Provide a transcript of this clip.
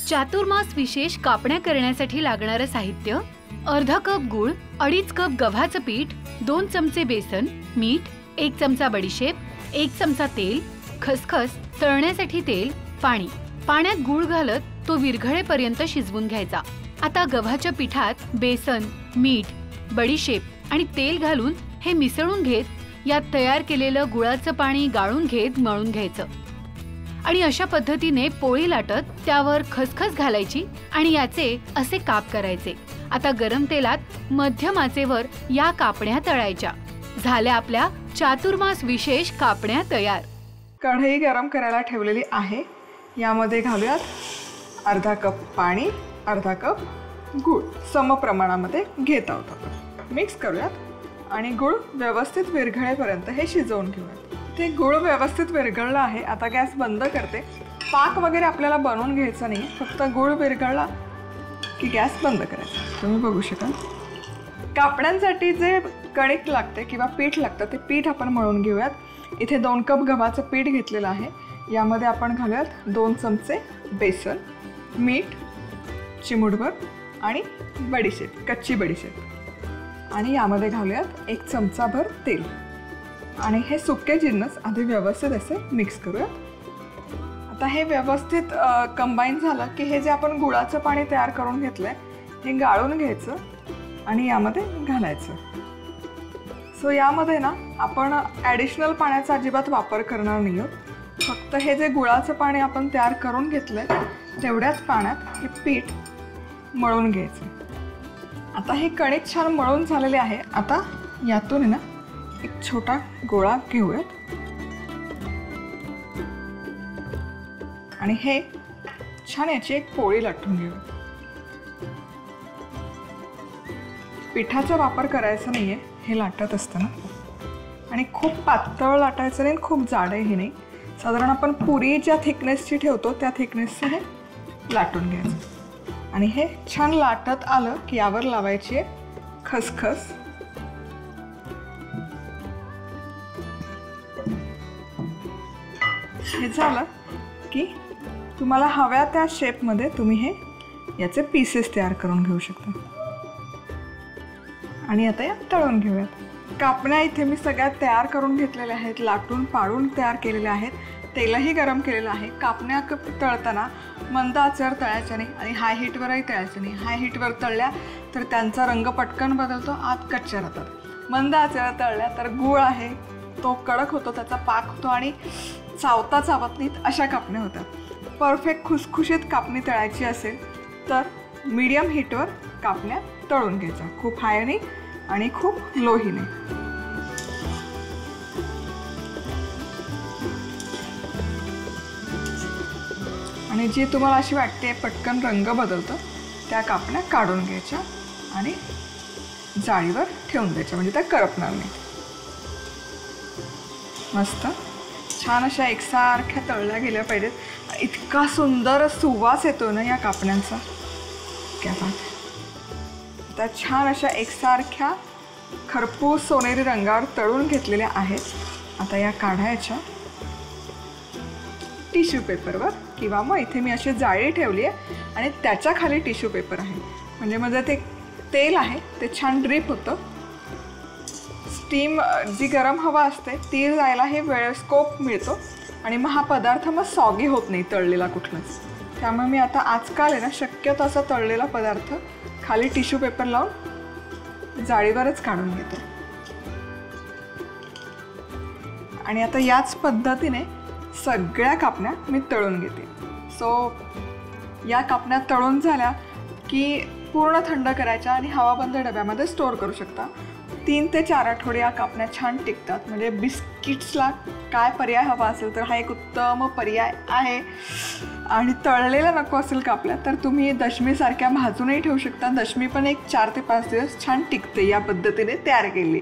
चातुर्मास विशेष कापण्या करण्यासाठी लागणारे साहित्य: अर्धा कप गूळ, 2.5 कप गव्हाचं पीठ, 2 चमचे बेसन, मीठ, 1 चमचा बडीशेप, 1 चमचा तेल, खसखस, तळण्यासाठी तेल, पाणी. पाण्यात गूळ घालत तो विरघळेपर्यंत शिजवून घ्यायचा. आता गव्हाच्या पिठात बेसन, मीठ, बडीशेप आणि तेल घालून हे मिसळून घेत यात तयार केलेलं गुळाचं पाणी गाळून घेत मळून घ्यायचं आणि अशा पद्धतीने पोळी लाटत त्यावर खसखस घालायची आणि याचे असे काप करायचे. आता गरम तेलात मध्यम आचेवर या कापण्या तळायच्या. झाल्या आपल्या चातुर्मास विशेष कापण्या तयार. कढई गरम करायला ठेवलेली आहे. यामध्ये घालूयात अर्धा कप पाणी, अर्धा कप गूळ सम प्रमाणामध्ये घेत आहोत आपण. मिक्स करूयात आणि गूळ व्यवस्थित विरघळेपर्यंत हे शिजवून घेऊयात. ते गूळ व्यवस्थित विरघळला आहे. आता गॅस बंद करते. पाक वगैरे आपल्याला बनवून घ्यायचा नाही, फक्त गूळ विरघळला की गॅस बंद करायचा. तुम्ही बघू शकाल. कापण्यांसाठी जे कणिक लागते किंवा पीठ लागतं ते पीठ आपण मळून घेऊयात. इथे 2 कप गव्हाचं पीठ घेतलेलं आहे. यामध्ये आपण घालूयात 2 चमचे बेसन, मीठ चिमूटभर आणि बडीशेप, कच्ची बडीशेप, आणि यामध्ये घालूयात 1 चमचाभर तेल. आणि हे सुके जिन्नस आधी व्यवस्थित असे मिक्स करूयात. आता हे व्यवस्थित कंबाईन झालं की हे जे आपण गुळाचं पाणी तयार करून घेतलंय हे गाळून घ्यायचं आणि यामध्ये घालायचं. सो यामध्ये ना आपण ॲडिशनल पाण्याचा अजिबात वापर करणार नाही आहोत. फक्त हे जे गुळाचं पाणी आपण तयार करून घेतलंय तेवढ्याच पाण्यात हे पीठ मळून घ्यायचं. आता हे कणिक छान मळून झालेले आहे. आता यातून ना एक छोटा गोळा घेऊयात आणि हे छान याची एक पोळी लाटून घेऊयात. पिठाचा वापर करायचा नाहीये हे लाटत असताना, आणि खूप पातळ लाटायचं नाही, खूप जाडही नाही. साधारण आपण पुरी ज्या थिकनेसची ठेवतो त्या थिकनेसचं हे लाटून घ्यायचं. आणि हे छान लाटत आलं की यावर लावायची आहे खसखस. हे झालं की तुम्हाला हव्या त्या शेपमध्ये तुम्ही हे याचे पीसेस तयार करून घेऊ शकता. आणि आता या तळून घेऊयात. कापण्या इथे मी सगळ्या तयार करून घेतलेल्या आहेत, लाटून पाडून तयार केलेल्या आहेत. तेलही गरम केलेलं आहे. कापण्या तळताना मंद आचेवर तळायच्या नाही आणि हाय हीटवरही तळायचं नाही. हाय हीटवर तळल्या तर त्यांचा रंग पटकन बदलतो, आत कच्च्या राहतात. मंद आचेवर तळल्या तर गूळ आहे तो कडक होतो, त्याचा पाक होतो आणि चावता चावत नाहीत अशा कापण्या होतात. परफेक्ट खुसखुशीत कापणी तळायची असेल तर मीडियम हीटवर कापण्या तळून घ्यायच्या. खूप हाय नाही आणि खूप लोही नाही. आणि जी तुम्हाला अशी वाटते पटकन रंग बदलतं त्या कापण्या काढून घ्यायच्या आणि जाळीवर ठेवून द्यायच्या, म्हणजे त्या करपणार नाही. मस्त छान अशा एकसारख्या तळल्या गेल्या पाहिजेत. इतका सुंदर सुवास येतो ना या कापण्यांचा, क्या बात. आता छान अशा एकसारख्या खरपूस सोनेरी रंगावर तळून घेतलेल्या आहेत. आता या काढायच्या टिश्यू पेपरवर, किंवा मग इथे मी अशी जाळी ठेवली आहे आणि त्याच्या खाली टिश्यू पेपर आहे, म्हणजे माझं ते तेल आहे ते छान ड्रीप होतं. स्टीम जी गरम हवा असते ती जायला हे वेळ स्कोप मिळतो आणि मग हा पदार्थ मग सॉगी होत नाही तळलेला कुठलाच. त्यामुळे मी आता आजकाल आहे ना शक्यतो असा तळलेला पदार्थ खाली टिश्यू पेपर लावून जाळीवरच काढून घेते. आणि आता याच पद्धतीने सगळ्या कापण्या मी तळून घेते. सो या कापण्या तळून झाल्या की पूर्ण थंड करायच्या आणि हवाबंद डब्यामध्ये स्टोअर करू शकता. 3 ते 4 आठवडे या कापण्या छान टिकतात. म्हणजे बिस्किट्सला काय पर्याय हवा असेल तर हा एक उत्तम पर्याय आहे. आणि तळलेला नको असेल कापल्या तर तुम्ही दशमीसारख्या भाजूनही ठेवू शकता. दशमी पण एक 4 ते 5 दिवस छान टिकते या पद्धतीने तयार केली.